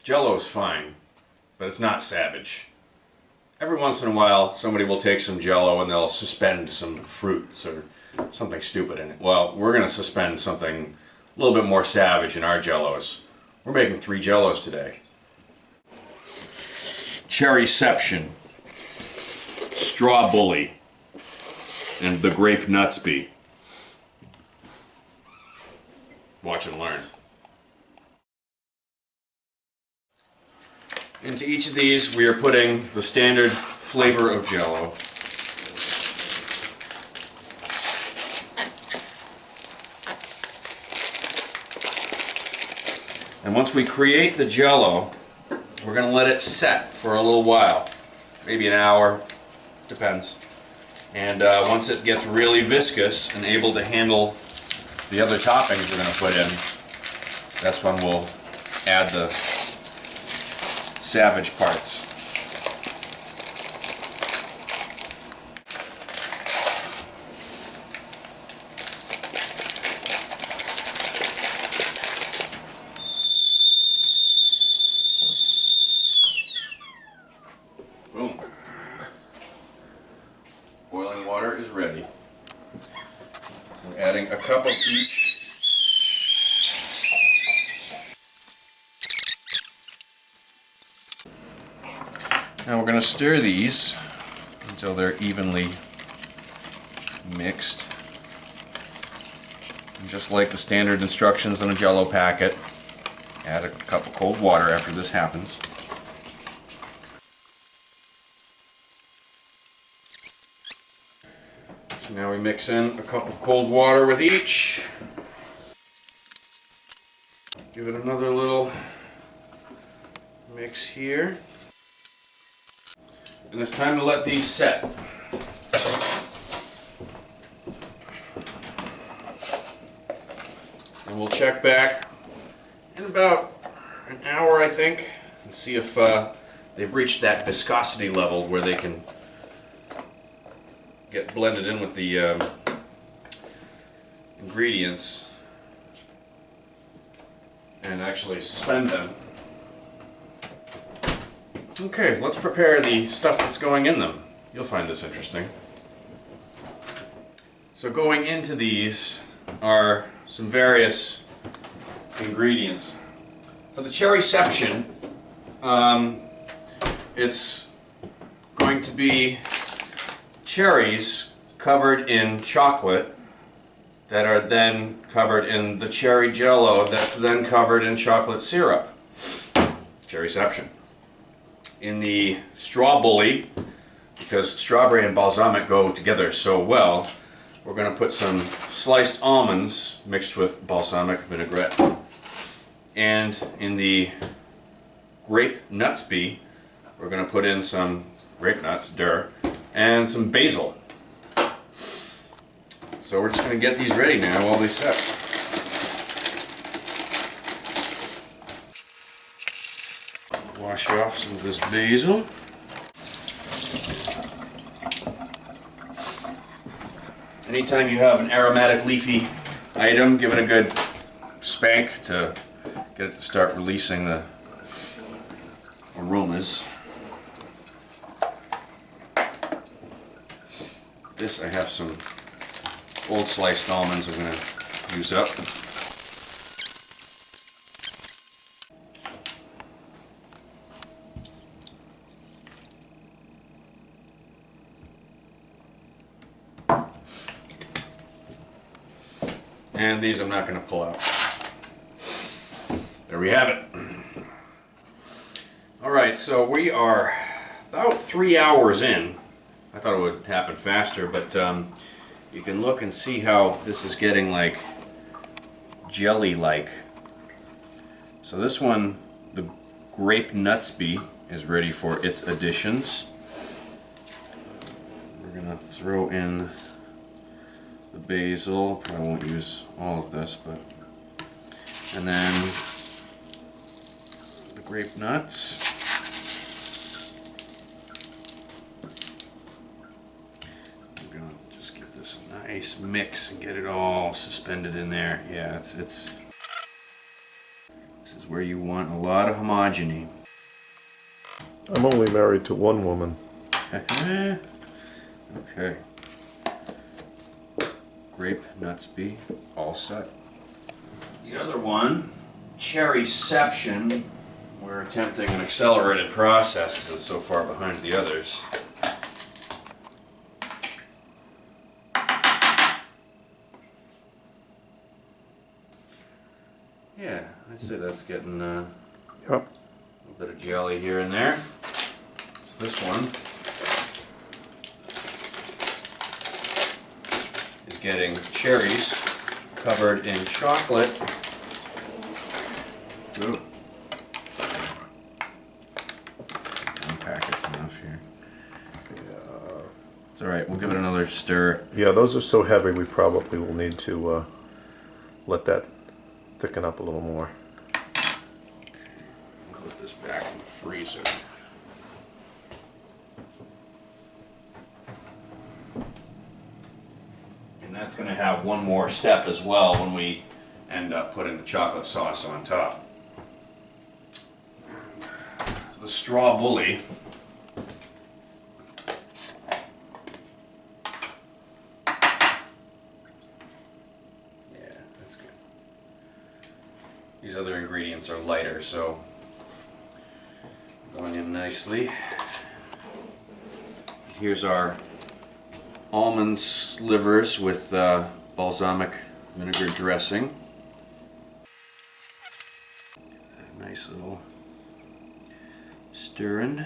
Jello's fine, but it's not Savage. Every once in a while, somebody will take some Jello and they'll suspend some fruits or something stupid in it. Well, we're going to suspend something a little bit more savage in our Jellos. We're making 3 Jellos today. Cherryception, Straw Bully, and the Grape Nutsby. Watch and learn. Into each of these we are putting the standard flavor of Jello. And once we create the Jello, we're going to let it set for a little while. Maybe an hour, depends. And once it gets really viscous and able to handle the other toppings we're going to put in, that's when we'll add the Savage parts. Boom. Boiling water is ready. We're adding a cup of each. Now we're going to stir these until they're evenly mixed. And just like the standard instructions on a Jello packet, add a cup of cold water after this happens. So now we mix in a cup of cold water with each. Give it another little mix here. And it's time to let these set. And we'll check back in about an hour, I think, and see if they've reached that viscosity level where they can get blended in with the ingredients and actually suspend them. Okay, let's prepare the stuff that's going in them. You'll find this interesting. So going into these are some various ingredients. For the Cherryception, it's going to be cherries covered in chocolate that are then covered in the cherry Jello that's then covered in chocolate syrup. Cherryception. In the Straw Bully, because strawberry and balsamic go together so well, we're going to put some sliced almonds mixed with balsamic vinaigrette. And in the Grape Nutsby, we're going to put in some grape nuts, and some basil. So we're just going to get these ready now while they set. Wash off some of this basil. Anytime you have an aromatic leafy item, give it a good spank to get it to start releasing the aromas. This, I have some old sliced almonds I'm going to use up. And these I'm not going to pull out. There we have it. Alright, so we are about 3 hours in. I thought it would happen faster, but you can look and see how this is getting like jelly-like. So this one, the Grape Nutsby, is ready for its additions. We're going to throw in the basil. Probably won't use all of this, but and then the grape nuts. I'm gonna just give this a nice mix and get it all suspended in there. Yeah, this is where you want a lot of homogeny. I'm only married to one woman. Okay. Grape Nutsby, all set. The other one, Cherryception, we're attempting an accelerated process because it's so far behind the others. Yeah, I'd say that's getting Yep. a little bit of jelly here and there. So this one is getting cherries covered in chocolate. Ooh. One packet's enough here. Yeah. It's alright, we'll give it another stir. Yeah, those are so heavy we probably will need to let that thicken up a little more. I'll put this back in the freezer. And that's going to have one more step as well when we end up putting the chocolate sauce on top. The straw bully. Yeah, that's good. These other ingredients are lighter, so going in nicely. Here's our almond slivers with balsamic vinegar dressing. Nice little stirring.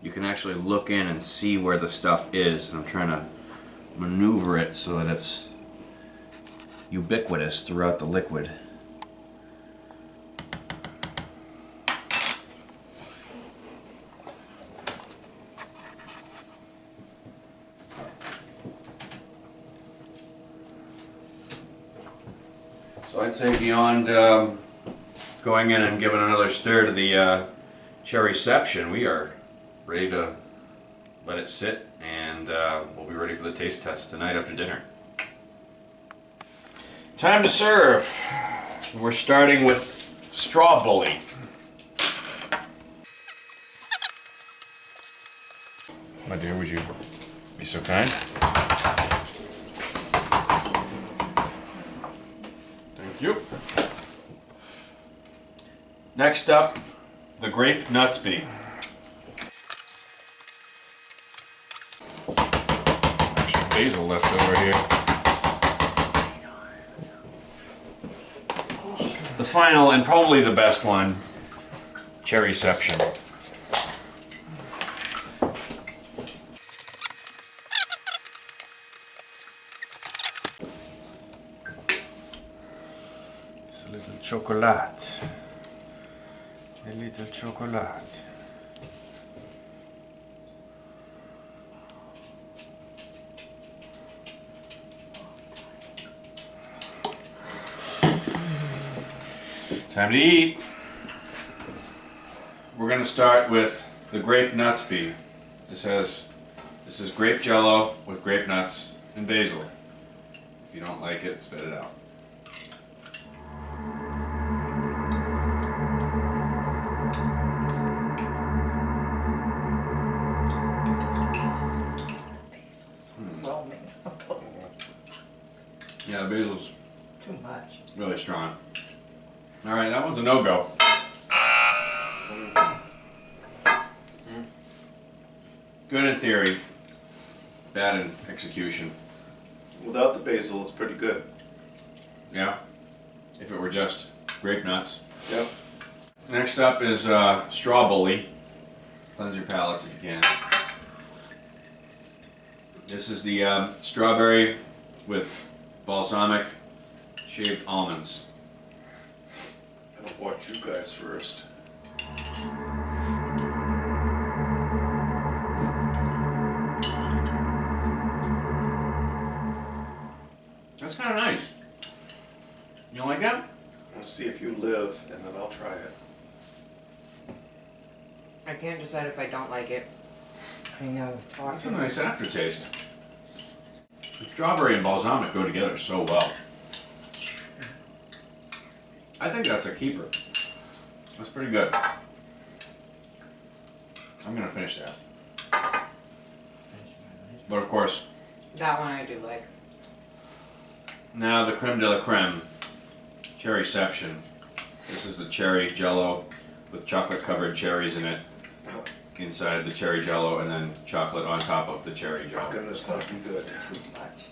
You can actually look in and see where the stuff is, and I'm trying to maneuver it so that it's ubiquitous throughout the liquid. So I'd say beyond going in and giving another stir to the Cherryception, we are ready to let it sit, and we'll be ready for the taste test tonight after dinner. Time to serve. We're starting with straw bully. My dear, would you be so kind? Thank you. Next up, the Grape Nutsby. Some extra basil left over here. The final and probably the best one, Cherryception. It's a little chocolate. A little chocolate. Time to eat. We're going to start with the Grape Nutsby. This is grape jello with grape nuts and basil. If you don't like it, spit it out. Basil's overwhelming. Yeah, the basil's Too much. really strong. Alright, that one's a no-go. Good in theory, bad in execution. Without the basil, it's pretty good. Yeah, if it were just grape nuts. Yep. Next up is straw bully. Cleanse your palates if you can. This is the strawberry with balsamic shaved almonds. I'll watch you guys first. That's kind of nice. You don't like that? I'll see if you live, and then I'll try it. I can't decide if I don't like it. I know. That's a nice aftertaste. The strawberry and balsamic go together so well. I think that's a keeper. That's pretty good. I'm gonna finish that. But of course, That one I do like. now the creme de la creme, cherryception. This is the cherry Jello with chocolate-covered cherries in it. Inside the cherry Jello, and then chocolate on top of the cherry How Jello. can this not be good? Too much.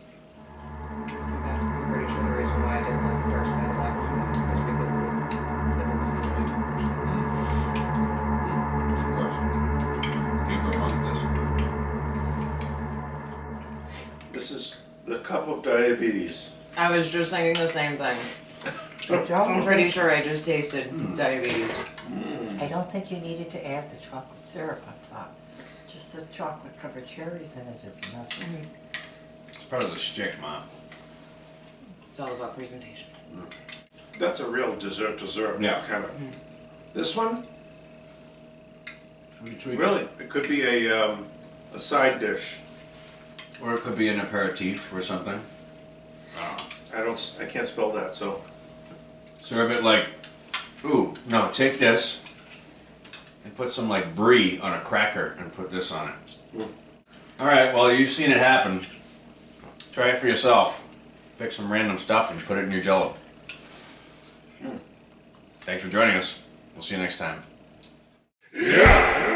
I'm pretty sure the reason why I didn't like the first bite of that one was because of the sip was too Of course. Can't go wrong with This is the cup of diabetes. I was just thinking the same thing. I I'm don't pretty think, sure I just tasted diabetes. I don't think you needed to add the chocolate syrup on top. Just the chocolate covered cherries in it is enough. Mm-hmm. this. It's part of the shtick, Mom. It's all about presentation. That's a real dessert Yeah. kind of. This one, We tweak it. really, it could be a side dish. Or it could be an aperitif or something. I can't spell that, so. Serve it like, ooh, no, take this and put some like brie on a cracker and put this on it. Alright, well you've seen it happen. Try it for yourself. Pick some random stuff and put it in your Jello. Thanks for joining us. We'll see you next time. Yeah!